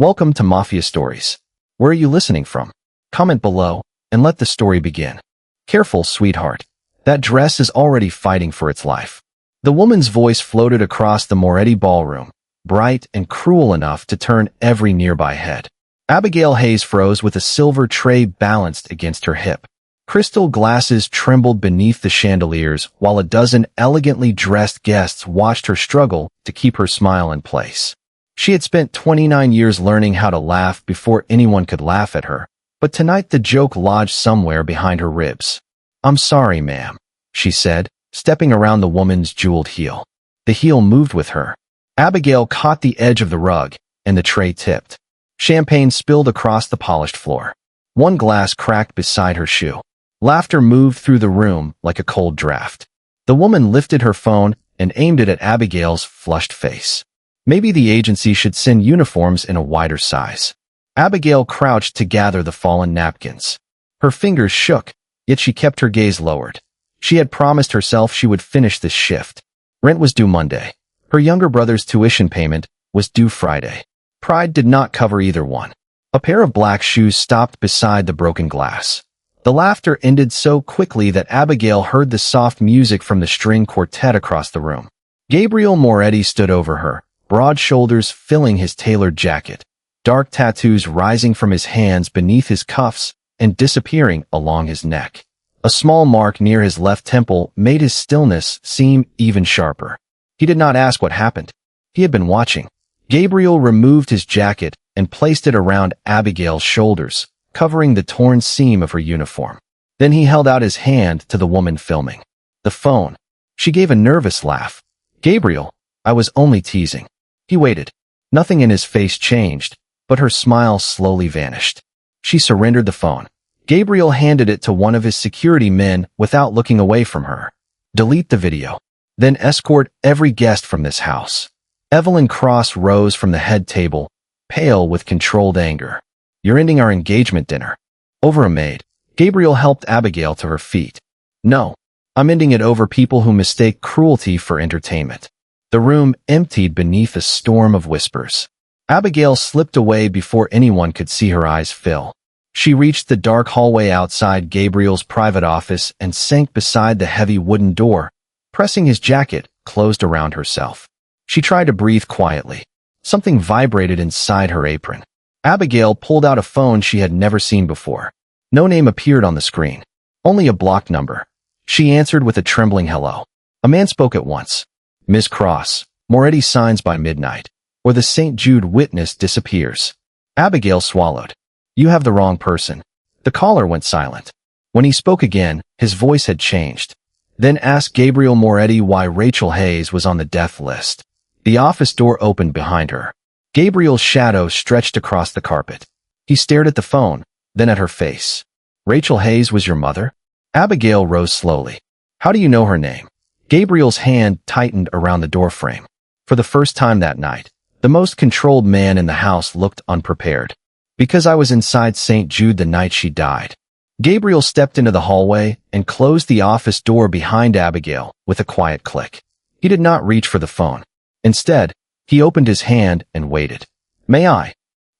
Welcome to Mafia Stories. Where are you listening from? Comment below and let the story begin. Careful, sweetheart. That dress is already fighting for its life. The woman's voice floated across the Moretti ballroom, bright and cruel enough to turn every nearby head. Abigail Hayes froze with a silver tray balanced against her hip. Crystal glasses trembled beneath the chandeliers while a dozen elegantly dressed guests watched her struggle to keep her smile in place. She had spent 29 years learning how to laugh before anyone could laugh at her, but tonight the joke lodged somewhere behind her ribs. "I'm sorry, ma'am," she said, stepping around the woman's jeweled heel. The heel moved with her. Abigail caught the edge of the rug, and the tray tipped. Champagne spilled across the polished floor. One glass cracked beside her shoe. Laughter moved through the room like a cold draft. The woman lifted her phone and aimed it at Abigail's flushed face. Maybe the agency should send uniforms in a wider size. Abigail crouched to gather the fallen napkins. Her fingers shook, yet she kept her gaze lowered. She had promised herself she would finish this shift. Rent was due Monday. Her younger brother's tuition payment was due Friday. Pride did not cover either one. A pair of black shoes stopped beside the broken glass. The laughter ended so quickly that Abigail heard the soft music from the string quartet across the room. Gabriel Moretti stood over her, broad shoulders filling his tailored jacket, dark tattoos rising from his hands beneath his cuffs and disappearing along his neck. A small mark near his left temple made his stillness seem even sharper. He did not ask what happened. He had been watching. Gabriel removed his jacket and placed it around Abigail's shoulders, covering the torn seam of her uniform. Then he held out his hand to the woman filming. The phone. She gave a nervous laugh. "Gabriel, I was only teasing." He waited. Nothing in his face changed, but her smile slowly vanished. She surrendered the phone. Gabriel handed it to one of his security men without looking away from her. "Delete the video. Then escort every guest from this house." Evelyn Cross rose from the head table, pale with controlled anger. "You're ending our engagement dinner." Over a maid, Gabriel helped Abigail to her feet. "No, I'm ending it over people who mistake cruelty for entertainment." The room emptied beneath a storm of whispers. Abigail slipped away before anyone could see her eyes fill. She reached the dark hallway outside Gabriel's private office and sank beside the heavy wooden door, pressing his jacket closed around herself. She tried to breathe quietly. Something vibrated inside her apron. Abigail pulled out a phone she had never seen before. No name appeared on the screen. Only a blocked number. She answered with a trembling hello. A man spoke at once. "Miss Cross, Moretti signs by midnight, or the St. Jude witness disappears." Abigail swallowed. "You have the wrong person." The caller went silent. When he spoke again, his voice had changed. "Then ask Gabriel Moretti why Rachel Hayes was on the death list." The office door opened behind her. Gabriel's shadow stretched across the carpet. He stared at the phone, then at her face. "Rachel Hayes was your mother?" Abigail rose slowly. "How do you know her name?" Gabriel's hand tightened around the doorframe. For the first time that night, the most controlled man in the house looked unprepared. "Because I was inside St. Jude the night she died." Gabriel stepped into the hallway and closed the office door behind Abigail with a quiet click. He did not reach for the phone. Instead, he opened his hand and waited. "May I?"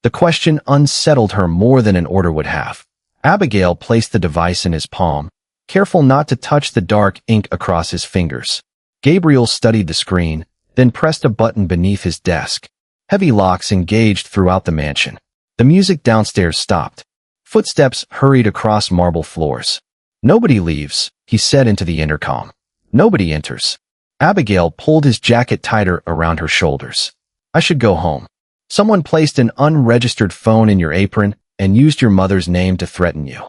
The question unsettled her more than an order would have. Abigail placed the device in his palm, careful not to touch the dark ink across his fingers. Gabriel studied the screen, then pressed a button beneath his desk. Heavy locks engaged throughout the mansion. The music downstairs stopped. Footsteps hurried across marble floors. "Nobody leaves," he said into the intercom. "Nobody enters." Abigail pulled his jacket tighter around her shoulders. "I should go home. Someone placed an unregistered phone in your apron and used your mother's name to threaten you."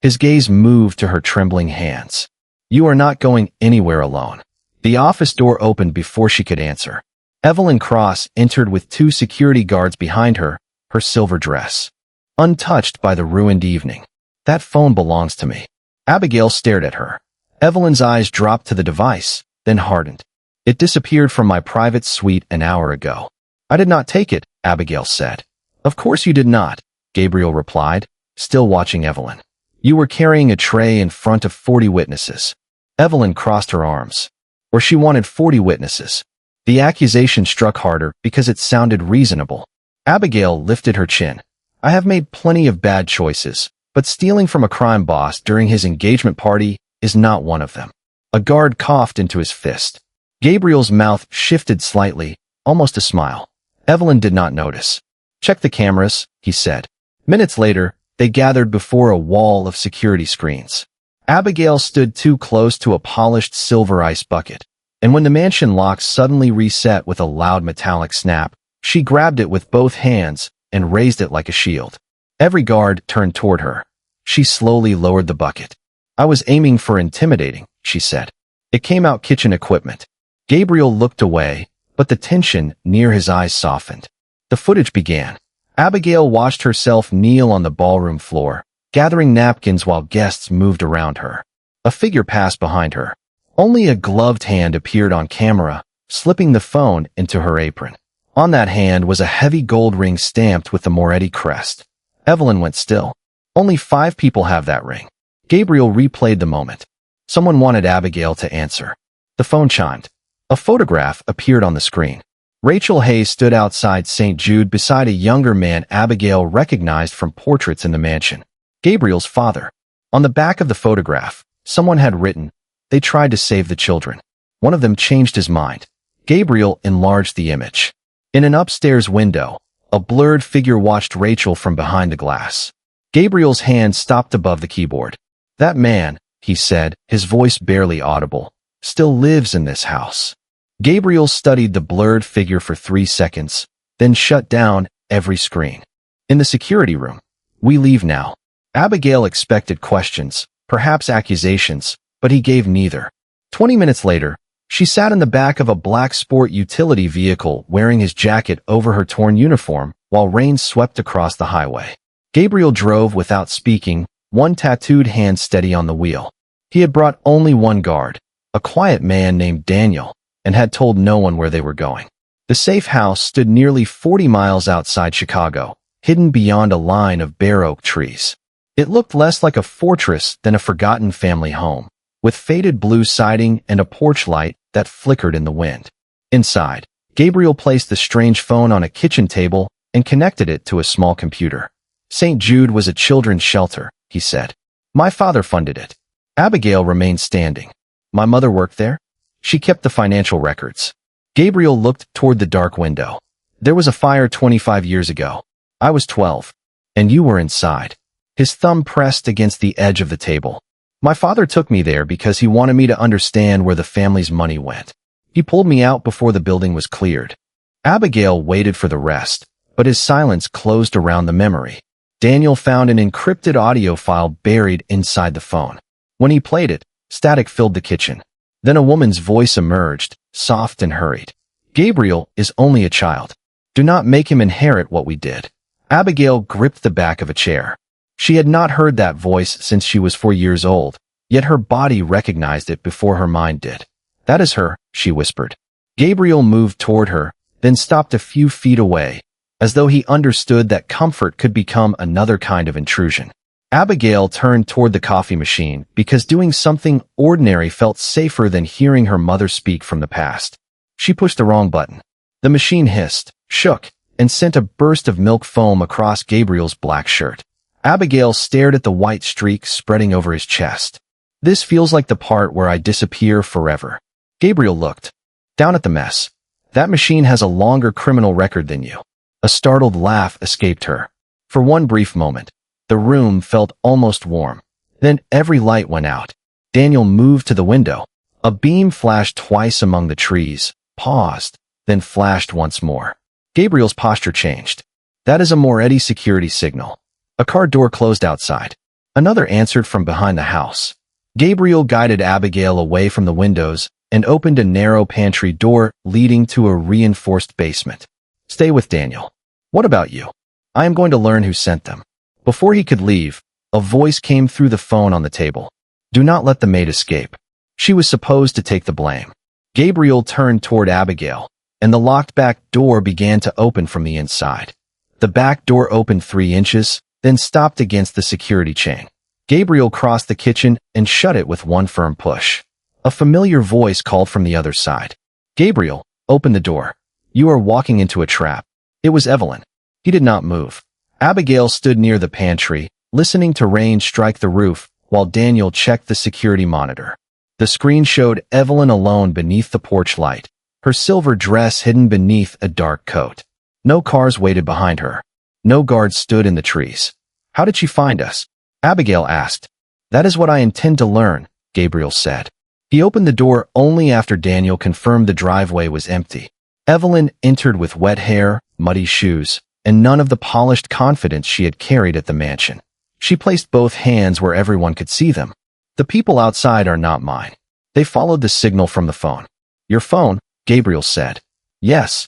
His gaze moved to her trembling hands. "You are not going anywhere alone." The office door opened before she could answer. Evelyn Cross entered with 2 security guards behind her, her silver dress untouched by the ruined evening. "That phone belongs to me." Abigail stared at her. Evelyn's eyes dropped to the device, then hardened. "It disappeared from my private suite an hour ago." "I did not take it," Abigail said. "Of course you did not," Gabriel replied, still watching Evelyn. "You were carrying a tray in front of 40 witnesses." Evelyn crossed her arms. Or she wanted 40 witnesses. The accusation struck harder because it sounded reasonable. Abigail lifted her chin. I have made plenty of bad choices, but stealing from a crime boss during his engagement party is not one of them. A guard coughed into his fist. Gabriel's mouth shifted slightly, almost a smile. Evelyn did not notice. Check the cameras, he said. Minutes later, they gathered before a wall of security screens. Abigail stood too close to a polished silver ice bucket, and when the mansion lock suddenly reset with a loud metallic snap, she grabbed it with both hands and raised it like a shield. Every guard turned toward her. She slowly lowered the bucket. I was aiming for intimidating, she said. It came out kitchen equipment. Gabriel looked away, but the tension near his eyes softened. The footage began. Abigail watched herself kneel on the ballroom floor, gathering napkins while guests moved around her. A figure passed behind her. Only a gloved hand appeared on camera, slipping the phone into her apron. On that hand was a heavy gold ring stamped with the Moretti crest. Evelyn went still. Only 5 people have that ring. Gabriel replayed the moment. Someone wanted Abigail to answer. The phone chimed. A photograph appeared on the screen. Rachel Hayes stood outside St. Jude beside a younger man Abigail recognized from portraits in the mansion. Gabriel's father. On the back of the photograph, someone had written, "They tried to save the children." One of them changed his mind. Gabriel enlarged the image. In an upstairs window, a blurred figure watched Rachel from behind the glass. Gabriel's hand stopped above the keyboard. That man, he said, his voice barely audible, still lives in this house. Gabriel studied the blurred figure for 3 seconds, then shut down every screen. In the security room. We leave now. Abigail expected questions, perhaps accusations, but he gave neither. 20 minutes later, she sat in the back of a black sport utility vehicle wearing his jacket over her torn uniform while rain swept across the highway. Gabriel drove without speaking, one tattooed hand steady on the wheel. He had brought only one guard, a quiet man named Daniel, and had told no one where they were going. The safe house stood nearly 40 miles outside Chicago, hidden beyond a line of bare oak trees. It looked less like a fortress than a forgotten family home, with faded blue siding and a porch light that flickered in the wind. Inside, Gabriel placed the strange phone on a kitchen table and connected it to a small computer. St. Jude was a children's shelter, he said. My father funded it. Abigail remained standing. My mother worked there? She kept the financial records. Gabriel looked toward the dark window. There was a fire 25 years ago. I was 12. And you were inside. His thumb pressed against the edge of the table. My father took me there because he wanted me to understand where the family's money went. He pulled me out before the building was cleared. Abigail waited for the rest, but his silence closed around the memory. Daniel found an encrypted audio file buried inside the phone. When he played it, static filled the kitchen. Then a woman's voice emerged, soft and hurried. Gabriel is only a child. Do not make him inherit what we did. Abigail gripped the back of a chair. She had not heard that voice since she was 4 years old, yet her body recognized it before her mind did. That is her, she whispered. Gabriel moved toward her, then stopped a few feet away, as though he understood that comfort could become another kind of intrusion. Abigail turned toward the coffee machine because doing something ordinary felt safer than hearing her mother speak from the past. She pushed the wrong button. The machine hissed, shook, and sent a burst of milk foam across Gabriel's black shirt. Abigail stared at the white streak spreading over his chest. This feels like the part where I disappear forever. Gabriel looked down at the mess. That machine has a longer criminal record than you. A startled laugh escaped her. For one brief moment, the room felt almost warm. Then every light went out. Daniel moved to the window. A beam flashed twice among the trees, paused, then flashed once more. Gabriel's posture changed. That is a Moretti security signal. A car door closed outside. Another answered from behind the house. Gabriel guided Abigail away from the windows and opened a narrow pantry door leading to a reinforced basement. Stay with Daniel. What about you? I am going to learn who sent them. Before he could leave, a voice came through the phone on the table. Do not let the maid escape. She was supposed to take the blame. Gabriel turned toward Abigail, and the locked back door began to open from the inside. The back door opened 3 inches, then stopped against the security chain. Gabriel crossed the kitchen and shut it with one firm push. A familiar voice called from the other side. Gabriel, open the door. You are walking into a trap. It was Evelyn. He did not move. Abigail stood near the pantry, listening to rain strike the roof, while Daniel checked the security monitor. The screen showed Evelyn alone beneath the porch light, her silver dress hidden beneath a dark coat. No cars waited behind her. No guards stood in the trees. How did she find us? Abigail asked. That is what I intend to learn, Gabriel said. He opened the door only after Daniel confirmed the driveway was empty. Evelyn entered with wet hair, muddy shoes, and none of the polished confidence she had carried at the mansion. She placed both hands where everyone could see them. The people outside are not mine. They followed the signal from the phone. Your phone, Gabriel said. Yes.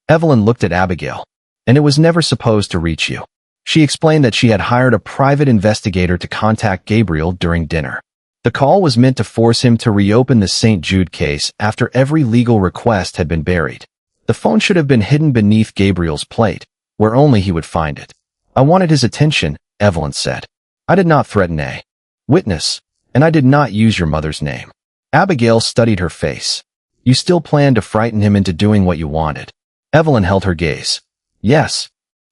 Evelyn looked at Abigail. And it was never supposed to reach you. She explained that she had hired a private investigator to contact Gabriel during dinner. The call was meant to force him to reopen the St. Jude case after every legal request had been buried. The phone should have been hidden beneath Gabriel's plate, where only he would find it. I wanted his attention, Evelyn said. I did not threaten a witness, and I did not use your mother's name. Abigail studied her face. You still planned to frighten him into doing what you wanted. Evelyn held her gaze. Yes.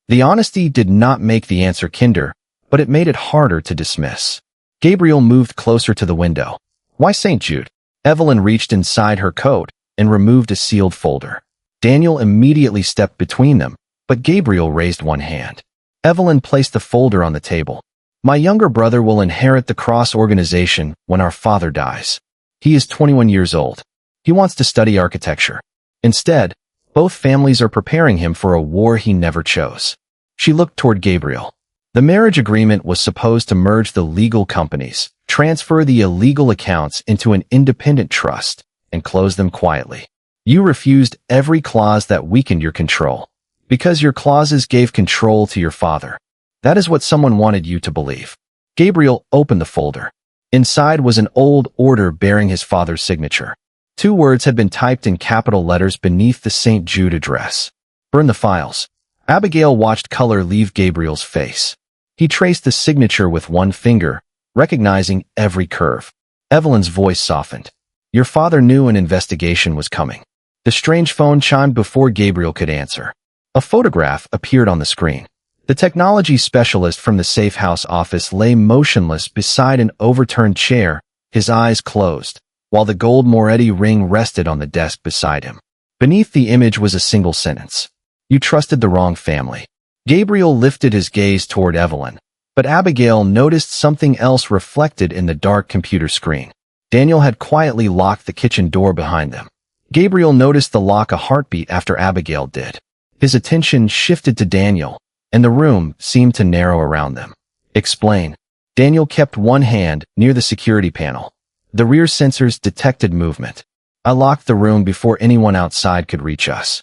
The honesty did not make the answer kinder, but it made it harder to dismiss. Gabriel moved closer to the window. Why St. Jude? Evelyn reached inside her coat and removed a sealed folder. Daniel immediately stepped between them, but Gabriel raised one hand. Evelyn placed the folder on the table. My younger brother will inherit the Cross organization when our father dies. He is 21 years old. He wants to study architecture. Instead, both families are preparing him for a war he never chose. She looked toward Gabriel. The marriage agreement was supposed to merge the legal companies, transfer the illegal accounts into an independent trust, and close them quietly. You refused every clause that weakened your control, because your clauses gave control to your father. That is what someone wanted you to believe. Gabriel opened the folder. Inside was an old order bearing his father's signature. 2 words had been typed in capital letters beneath the St. Jude address. Burn the files. Abigail watched color leave Gabriel's face. He traced the signature with one finger, recognizing every curve. Evelyn's voice softened. Your father knew an investigation was coming. The strange phone chimed before Gabriel could answer. A photograph appeared on the screen. The technology specialist from the safe house office lay motionless beside an overturned chair, his eyes closed, while the gold Moretti ring rested on the desk beside him. Beneath the image was a single sentence. You trusted the wrong family. Gabriel lifted his gaze toward Evelyn, but Abigail noticed something else reflected in the dark computer screen. Daniel had quietly locked the kitchen door behind them. Gabriel noticed the lock a heartbeat after Abigail did. His attention shifted to Daniel, and the room seemed to narrow around them. Explain. Daniel kept one hand near the security panel. The rear sensors detected movement. I locked the room before anyone outside could reach us.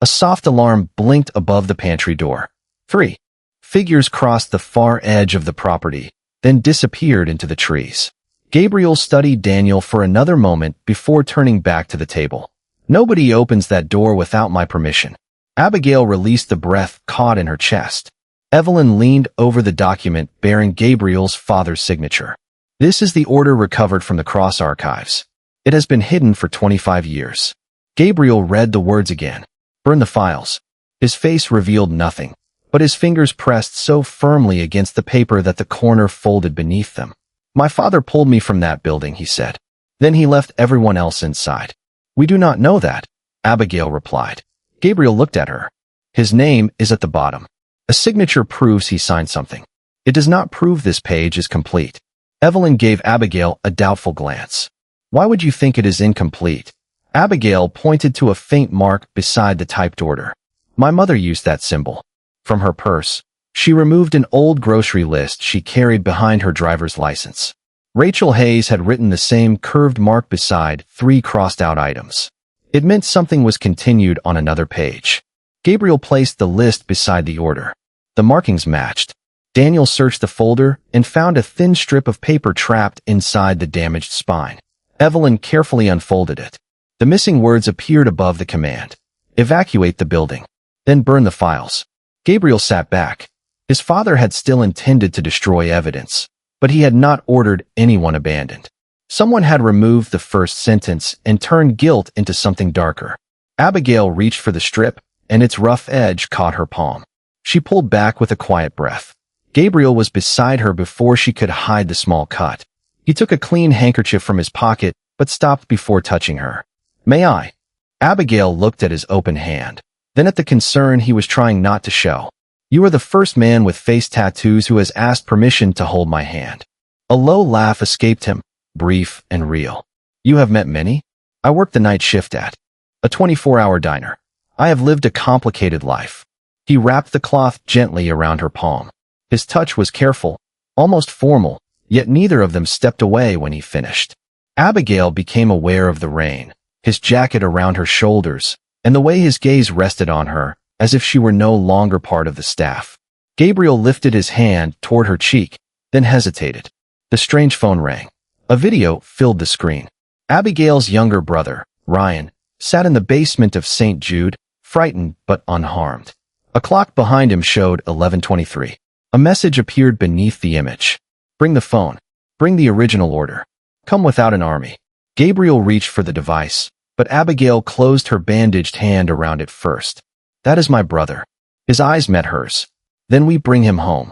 A soft alarm blinked above the pantry door. 3 figures crossed the far edge of the property, then disappeared into the trees. Gabriel studied Daniel for another moment before turning back to the table. Nobody opens that door without my permission. Abigail released the breath caught in her chest. Evelyn leaned over the document bearing Gabriel's father's signature. This is the order recovered from the Cross archives. It has been hidden for 25 years. Gabriel read the words again. Burn the files. His face revealed nothing, but his fingers pressed so firmly against the paper that the corner folded beneath them. My father pulled me from that building, he said. Then he left everyone else inside. We do not know that, Abigail replied. Gabriel looked at her. His name is at the bottom. A signature proves he signed something. It does not prove this page is complete. Evelyn gave Abigail a doubtful glance. Why would you think it is incomplete? Abigail pointed to a faint mark beside the typed order. My mother used that symbol. From her purse, she removed an old grocery list she carried behind her driver's license. Rachel Hayes had written the same curved mark beside 3 crossed-out items. It meant something was continued on another page. Gabriel placed the list beside the order. The markings matched. Daniel searched the folder and found a thin strip of paper trapped inside the damaged spine. Evelyn carefully unfolded it. The missing words appeared above the command. Evacuate the building. Then burn the files. Gabriel sat back. His father had still intended to destroy evidence, but he had not ordered anyone abandoned. Someone had removed the first sentence and turned guilt into something darker. Abigail reached for the strip, and its rough edge caught her palm. She pulled back with a quiet breath. Gabriel was beside her before she could hide the small cut. He took a clean handkerchief from his pocket, but stopped before touching her. "May I?" Abigail looked at his open hand, then at the concern he was trying not to show. "You are the first man with face tattoos who has asked permission to hold my hand." A low laugh escaped him, brief and real. "You have met many? I work the night shift at a 24-hour diner. I have lived a complicated life." He wrapped the cloth gently around her palm. His touch was careful, almost formal, yet neither of them stepped away when he finished. Abigail became aware of the rain, his jacket around her shoulders, and the way his gaze rested on her, as if she were no longer part of the staff. Gabriel lifted his hand toward her cheek, then hesitated. The strange phone rang. A video filled the screen. Abigail's younger brother, Ryan, sat in the basement of St. Jude, frightened but unharmed. A clock behind him showed 11:23. A message appeared beneath the image. "Bring the phone. Bring the original order. Come without an army." Gabriel reached for the device, but Abigail closed her bandaged hand around it first. "That is my brother." His eyes met hers. "Then we bring him home."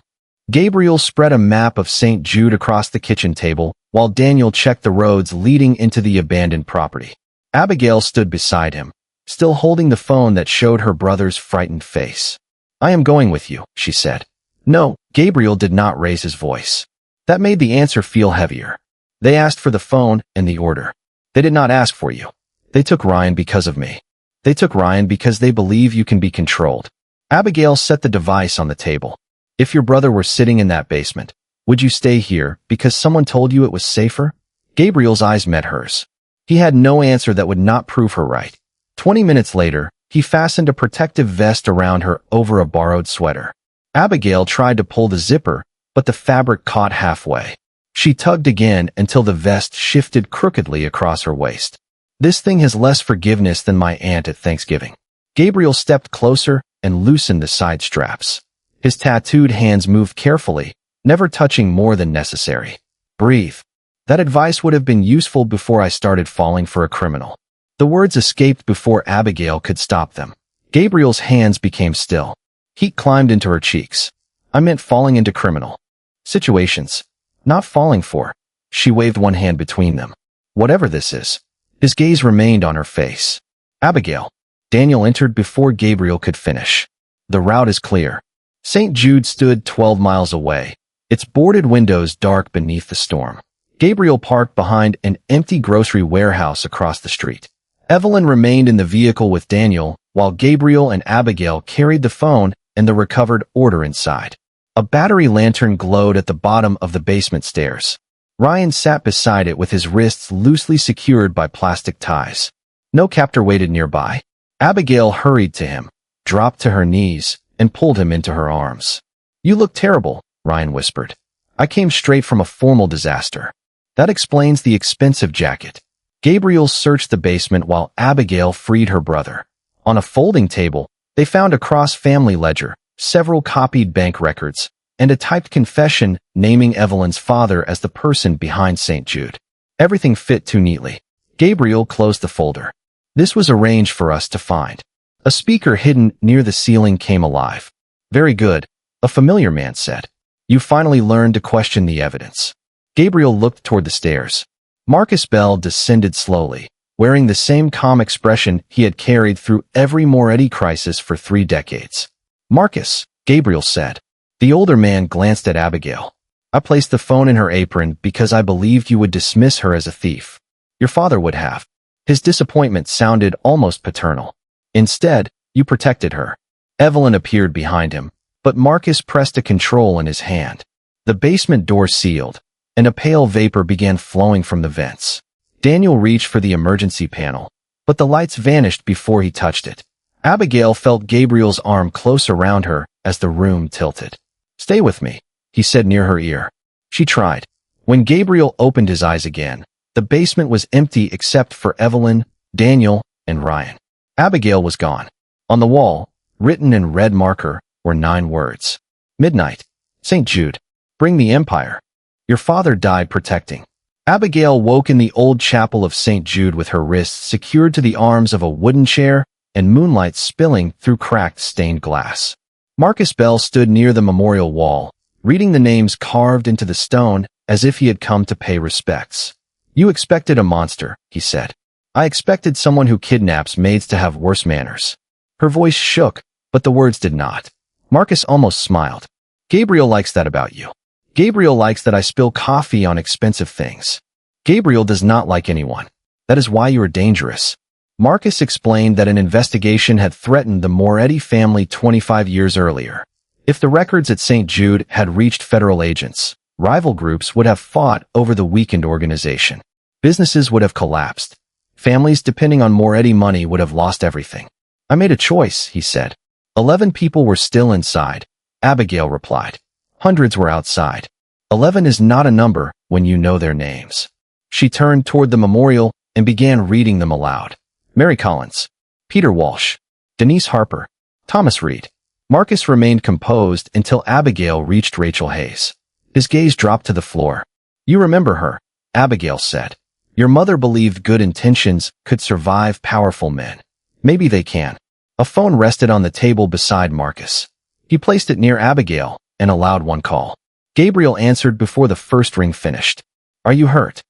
Gabriel spread a map of St. Jude across the kitchen table, while Daniel checked the roads leading into the abandoned property. Abigail stood beside him, still holding the phone that showed her brother's frightened face. "I am going with you," she said. "No," Gabriel did not raise his voice. That made the answer feel heavier. "They asked for the phone and the order. They did not ask for you. They took Ryan because of me. They took Ryan because they believe you can be controlled." Abigail set the device on the table. "If your brother were sitting in that basement, would you stay here because someone told you it was safer?" Gabriel's eyes met hers. He had no answer that would not prove her right. 20 minutes later, he fastened a protective vest around her over a borrowed sweater. Abigail tried to pull the zipper, but the fabric caught halfway. She tugged again until the vest shifted crookedly across her waist. "This thing has less forgiveness than my aunt at Thanksgiving." Gabriel stepped closer and loosened the side straps. His tattooed hands moved carefully, never touching more than necessary. "Breathe. That advice would have been useful before I started falling for a criminal." The words escaped before Abigail could stop them. Gabriel's hands became still. Heat climbed into her cheeks. "I meant falling into criminal situations, not falling for." She waved one hand between them. "Whatever this is." His gaze remained on her face. "Abigail." Daniel entered before Gabriel could finish. "The route is clear." St. Jude stood 12 miles away, its boarded windows dark beneath the storm. Gabriel parked behind an empty grocery warehouse across the street. Evelyn remained in the vehicle with Daniel, while Gabriel and Abigail carried the phone and the recovered order inside. A battery lantern glowed at the bottom of the basement stairs. Ryan sat beside it with his wrists loosely secured by plastic ties. No captor waited nearby. Abigail hurried to him, dropped to her knees, and pulled him into her arms. "You look terrible," Ryan whispered. "I came straight from a formal disaster." "That explains the expensive jacket." Gabriel searched the basement while Abigail freed her brother. On a folding table, they found a cross-family ledger, several copied bank records, and a typed confession naming Evelyn's father as the person behind St. Jude. Everything fit too neatly. Gabriel closed the folder. "This was arranged for us to find." A speaker hidden near the ceiling came alive. "Very good," a familiar man said. "You finally learned to question the evidence." Gabriel looked toward the stairs. Marcus Bell descended slowly, wearing the same calm expression he had carried through every Moretti crisis for 3 decades. "Marcus," Gabriel said. The older man glanced at Abigail. "I placed the phone in her apron because I believed you would dismiss her as a thief. Your father would have." His disappointment sounded almost paternal. "Instead, you protected her." Evelyn appeared behind him, but Marcus pressed a control in his hand. The basement door sealed, and a pale vapor began flowing from the vents. Daniel reached for the emergency panel, but the lights vanished before he touched it. Abigail felt Gabriel's arm close around her as the room tilted. "Stay with me," he said near her ear. She tried. When Gabriel opened his eyes again, the basement was empty except for Evelyn, Daniel, and Ryan. Abigail was gone. On the wall, written in red marker, were 9 words. "Midnight. St. Jude. Bring the Empire. Your father died protecting." Abigail woke in the old chapel of St. Jude with her wrists secured to the arms of a wooden chair and moonlight spilling through cracked stained glass. Marcus Bell stood near the memorial wall, reading the names carved into the stone as if he had come to pay respects. "You expected a monster," he said. "I expected someone who kidnaps maids to have worse manners." Her voice shook, but the words did not. Marcus almost smiled. "Gabriel likes that about you. Gabriel likes that I spill coffee on expensive things. Gabriel does not like anyone. That is why you are dangerous." Marcus explained that an investigation had threatened the Moretti family 25 years earlier. If the records at St. Jude had reached federal agents, rival groups would have fought over the weakened organization. Businesses would have collapsed. Families depending on Moretti money would have lost everything. "I made a choice," he said. 11 people were still inside, Abigail replied. Hundreds were outside. 11 is not a number when you know their names. She turned toward the memorial and began reading them aloud. Mary Collins, Peter Walsh, Denise Harper, Thomas Reed. Marcus remained composed until Abigail reached Rachel Hayes. His gaze dropped to the floor. "You remember her," Abigail said. "Your mother believed good intentions could survive powerful men. Maybe they can." A phone rested on the table beside Marcus. He placed it near Abigail and allowed one call. Gabriel answered before the first ring finished. "Are you hurt?"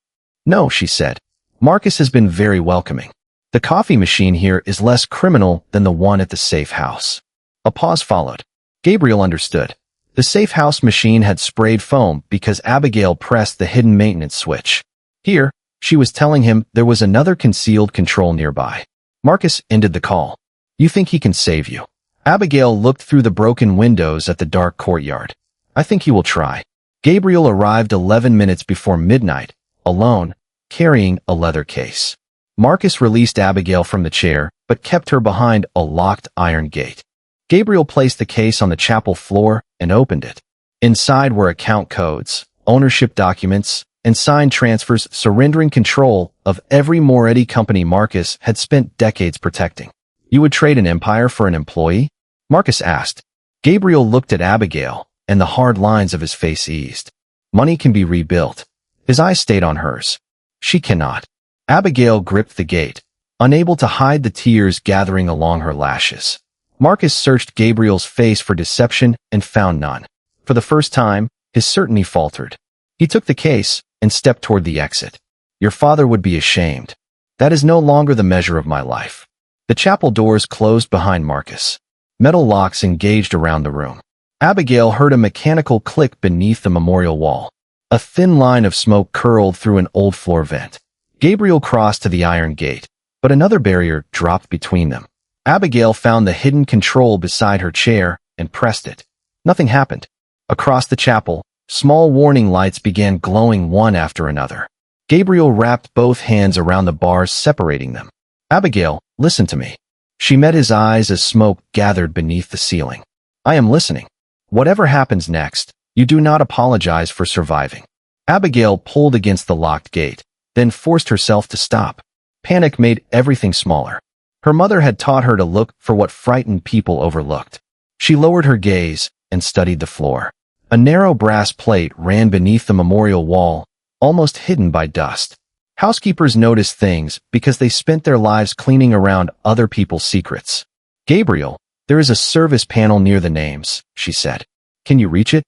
"No," she said. "Marcus has been very welcoming. The coffee machine here is less criminal than the one at the safe house." A pause followed. Gabriel understood. The safe house machine had sprayed foam because Abigail pressed the hidden maintenance switch. Here, she was telling him there was another concealed control nearby. Marcus ended the call. "You think he can save you?" Abigail looked through the broken windows at the dark courtyard. "I think he will try." Gabriel arrived 11 minutes before midnight, alone, carrying a leather case. Marcus released Abigail from the chair, but kept her behind a locked iron gate. Gabriel placed the case on the chapel floor and opened it. Inside were account codes, ownership documents, and signed transfers surrendering control of every Moretti company Marcus had spent decades protecting. "You would trade an empire for an employee?" Marcus asked. Gabriel looked at Abigail, and the hard lines of his face eased. "Money can be rebuilt." His eyes stayed on hers. "She cannot." Abigail gripped the gate, unable to hide the tears gathering along her lashes. Marcus searched Gabriel's face for deception and found none. For the first time, his certainty faltered. He took the case and stepped toward the exit. "Your father would be ashamed. That is no longer the measure of my life." The chapel doors closed behind Marcus. Metal locks engaged around the room. Abigail heard a mechanical click beneath the memorial wall. A thin line of smoke curled through an old floor vent. Gabriel crossed to the iron gate, but another barrier dropped between them. Abigail found the hidden control beside her chair and pressed it. Nothing happened. Across the chapel, small warning lights began glowing one after another. Gabriel wrapped both hands around the bars separating them. "Abigail, listen to me." She met his eyes as smoke gathered beneath the ceiling. "I am listening. Whatever happens next, you do not apologize for surviving." Abigail pulled against the locked gate, then forced herself to stop. Panic made everything smaller. Her mother had taught her to look for what frightened people overlooked. She lowered her gaze and studied the floor. A narrow brass plate ran beneath the memorial wall, almost hidden by dust. Housekeepers noticed things because they spent their lives cleaning around other people's secrets. "Gabriel, there is a service panel near the names," she said. "Can you reach it?"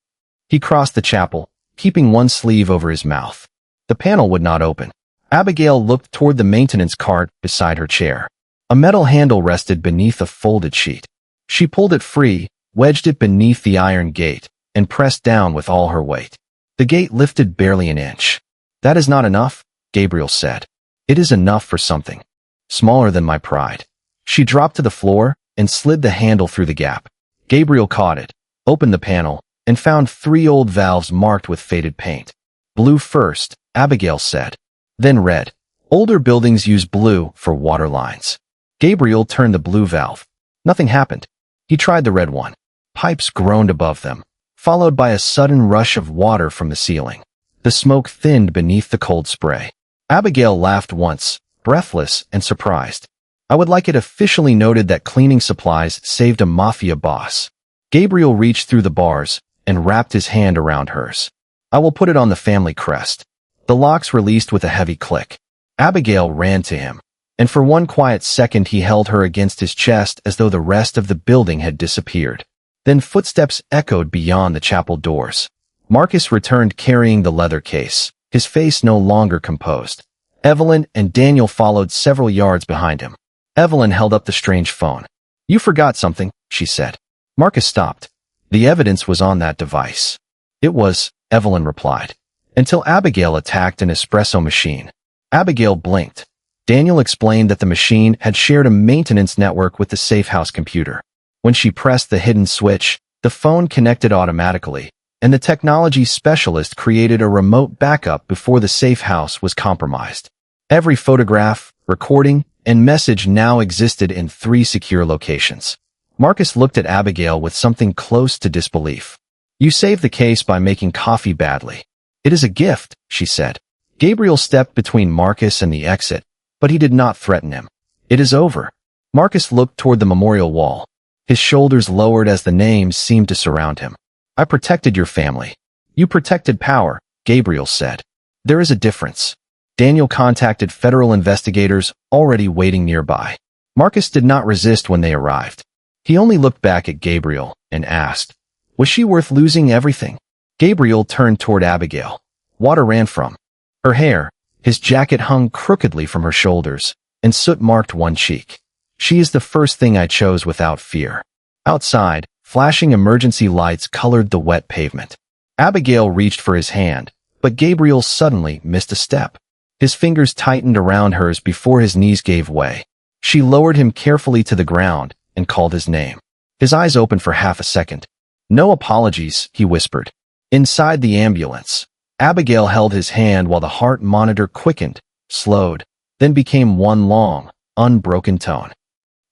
He crossed the chapel, keeping one sleeve over his mouth. The panel would not open. Abigail looked toward the maintenance cart beside her chair. A metal handle rested beneath a folded sheet. She pulled it free, wedged it beneath the iron gate, and pressed down with all her weight. The gate lifted barely an inch. "That is not enough," Gabriel said. "It is enough for something smaller than my pride." She dropped to the floor and slid the handle through the gap. Gabriel caught it, opened the panel, and found 3 old valves marked with faded paint. "Blue first," Abigail said. "Then red. Older buildings use blue for water lines." Gabriel turned the blue valve. Nothing happened. He tried the red one. Pipes groaned above them, followed by a sudden rush of water from the ceiling. The smoke thinned beneath the cold spray. Abigail laughed once, breathless and surprised. "I would like it officially noted that cleaning supplies saved a mafia boss." Gabriel reached through the bars and wrapped his hand around hers. "I will put it on the family crest." The locks released with a heavy click. Abigail ran to him, and for one quiet second he held her against his chest as though the rest of the building had disappeared. Then footsteps echoed beyond the chapel doors. Marcus returned carrying the leather case, his face no longer composed. Evelyn and Daniel followed several yards behind him. Evelyn held up the strange phone. "You forgot something," she said. Marcus stopped. "The evidence was on that device." "It was," Evelyn replied, "until Abigail attacked an espresso machine." Abigail blinked. Daniel explained that the machine had shared a maintenance network with the safe house computer. When she pressed the hidden switch, the phone connected automatically, and the technology specialist created a remote backup before the safe house was compromised. Every photograph, recording, and message now existed in 3 secure locations. Marcus looked at Abigail with something close to disbelief. "You saved the case by making coffee badly." "It is a gift," she said. Gabriel stepped between Marcus and the exit, but he did not threaten him. "It is over." Marcus looked toward the memorial wall. His shoulders lowered as the names seemed to surround him. "I protected your family. You protected power," Gabriel said. "There is a difference." Daniel contacted federal investigators already waiting nearby. Marcus did not resist when they arrived. He only looked back at Gabriel and asked, "Was she worth losing everything?" Gabriel turned toward Abigail. Water ran from her hair. His jacket hung crookedly from her shoulders, and soot marked one cheek. "She is the first thing I chose without fear." Outside, flashing emergency lights colored the wet pavement. Abigail reached for his hand, but Gabriel suddenly missed a step. His fingers tightened around hers before his knees gave way. She lowered him carefully to the ground and called his name. His eyes opened for half a second. "No apologies," he whispered. Inside the ambulance, Abigail held his hand while the heart monitor quickened, slowed, then became one long, unbroken tone.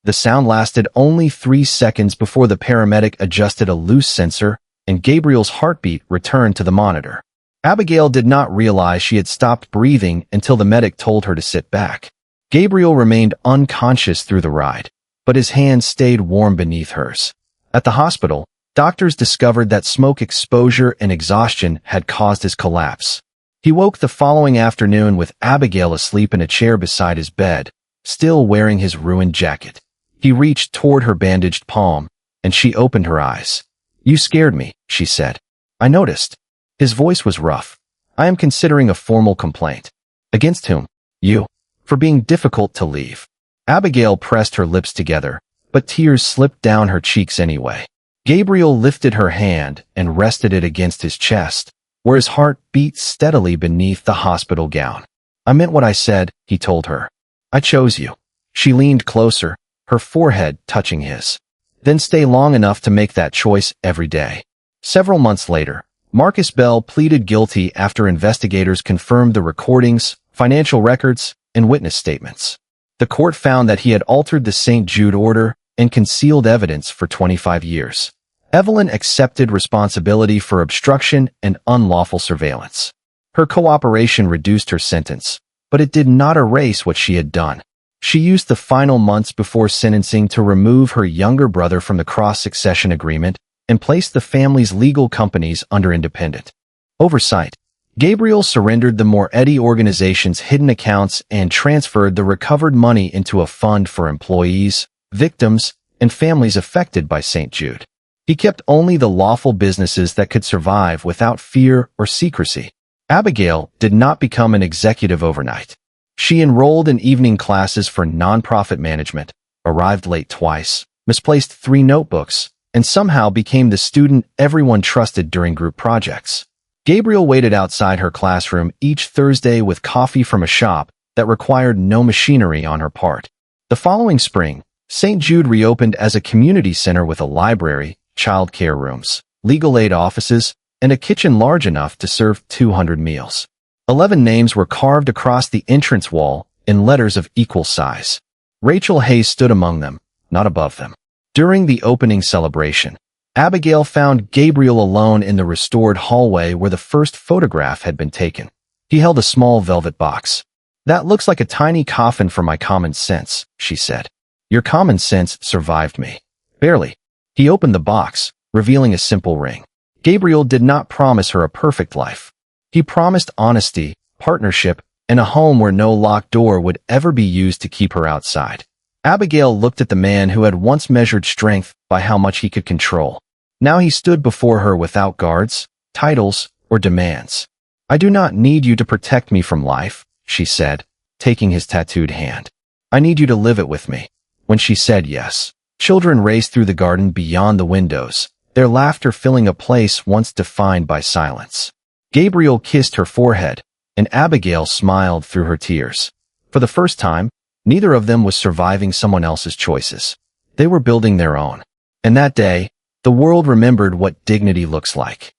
The sound lasted only 3 seconds before the paramedic adjusted a loose sensor and Gabriel's heartbeat returned to the monitor. Abigail did not realize she had stopped breathing until the medic told her to sit back. Gabriel remained unconscious through the ride, but his hand stayed warm beneath hers. At the hospital, doctors discovered that smoke exposure and exhaustion had caused his collapse. He woke the following afternoon with Abigail asleep in a chair beside his bed, still wearing his ruined jacket. He reached toward her bandaged palm, and she opened her eyes. "You scared me," she said. "I noticed." His voice was rough. "I am considering a formal complaint." "Against whom?" "You. For being difficult to leave." Abigail pressed her lips together, but tears slipped down her cheeks anyway. Gabriel lifted her hand and rested it against his chest, where his heart beat steadily beneath the hospital gown. "I meant what I said," he told her. "I chose you." She leaned closer, her forehead touching his. "Then stay long enough to make that choice every day." Several months later, Marcus Bell pleaded guilty after investigators confirmed the recordings, financial records, and witness statements. The court found that he had altered the St. Jude order and concealed evidence for 25 years. Evelyn accepted responsibility for obstruction and unlawful surveillance. Her cooperation reduced her sentence, but it did not erase what she had done. She used the final months before sentencing to remove her younger brother from the cross-succession agreement and place the family's legal companies under independent oversight. Gabriel surrendered the Moretti organization's hidden accounts and transferred the recovered money into a fund for employees, victims, and families affected by St. Jude. He kept only the lawful businesses that could survive without fear or secrecy. Abigail did not become an executive overnight. She enrolled in evening classes for nonprofit management, arrived late twice, misplaced 3 notebooks, and somehow became the student everyone trusted during group projects. Gabriel waited outside her classroom each Thursday with coffee from a shop that required no machinery on her part. The following spring, St. Jude reopened as a community center with a library, child care rooms, legal aid offices, and a kitchen large enough to serve 200 meals. 11 names were carved across the entrance wall in letters of equal size. Rachel Hayes stood among them, not above them. During the opening celebration, Abigail found Gabriel alone in the restored hallway where the first photograph had been taken. He held a small velvet box. "That looks like a tiny coffin for my common sense," she said. "Your common sense survived me." "Barely." He opened the box, revealing a simple ring. Gabriel did not promise her a perfect life. He promised honesty, partnership, and a home where no locked door would ever be used to keep her outside. Abigail looked at the man who had once measured strength by how much he could control. Now he stood before her without guards, titles, or demands. "I do not need you to protect me from life," she said, taking his tattooed hand. "I need you to live it with me." When she said yes, children raced through the garden beyond the windows, their laughter filling a place once defined by silence. Gabriel kissed her forehead, and Abigail smiled through her tears. For the first time, neither of them was surviving someone else's choices. They were building their own. And that day, the world remembered what dignity looks like.